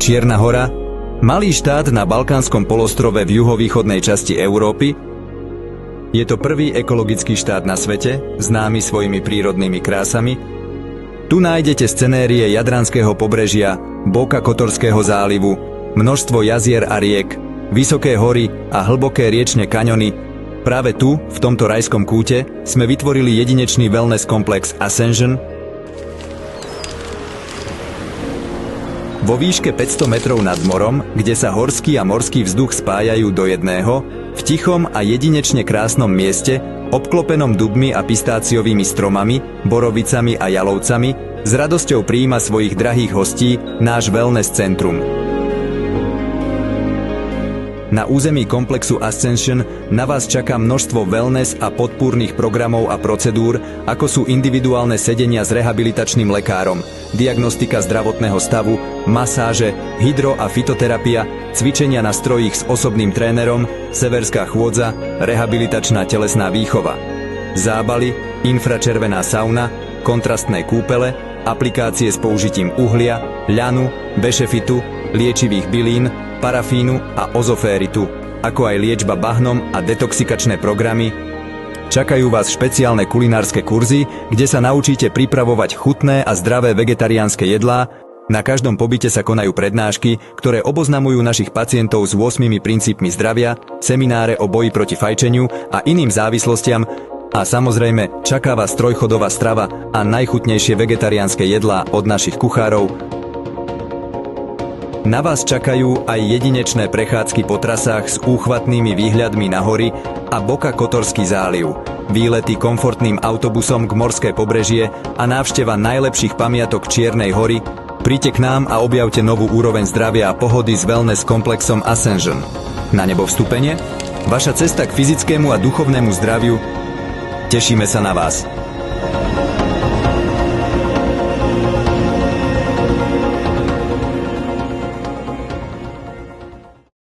Čierna hora, malý štát na Balkánskom polostrove v juhovýchodnej časti Európy, je to prvý ekologický štát na svete, známy svojimi prírodnými krásami. Tu nájdete scenérie Jadranského pobrežia, Boka Kotorského zálivu, množstvo jazier a riek, vysoké hory a hlboké riečne kaňony. Práve tu, v tomto rajskom kúte, sme vytvorili jedinečný wellness komplex Ascension. Vo výške 500 metrov nad morom, kde sa horský a morský vzduch spájajú do jedného, v tichom a jedinečne krásnom mieste, obklopenom dubmi a pistáciovými stromami, borovicami a jalovcami, s radosťou prijíma svojich drahých hostí náš wellness centrum. Na území komplexu Ascension na vás čaká množstvo wellness a podpúrnych programov a procedúr, ako sú individuálne sedenia s rehabilitačným lekárom, diagnostika zdravotného stavu, masáže, hydro- a fitoterapia, cvičenia na strojích s osobným trénerom, severská chôdza, rehabilitačná telesná výchova, zábaly, infračervená sauna, kontrastné kúpele, aplikácie s použitím uhlia, ľanu, bešefitu, liečivých bylín, parafínu a ozoféritu, ako aj liečba bahnom a detoxikačné programy. Čakajú vás špeciálne kulinárske kurzy, kde sa naučíte pripravovať chutné a zdravé vegetariánske jedlá. Na každom pobyte sa konajú prednášky, ktoré oboznamujú našich pacientov s 8 princípmi zdravia, semináre o boji proti fajčeniu a iným závislostiam a samozrejme čaká vás trojchodová strava a najchutnejšie vegetariánske jedlá od našich kuchárov. Na vás čakajú aj jedinečné prechádzky po trasách s úchvatnými výhľadmi na hory a Boka Kotorský záliv, výlety komfortným autobusom k morské pobrežie a návšteva najlepších pamiatok Čiernej hory. Príďte k nám a objavte novú úroveň zdravia a pohody s wellness komplexom Ascension. Na nebo vstúpenie? Vaša cesta k fyzickému a duchovnému zdraviu. Tešíme sa na vás.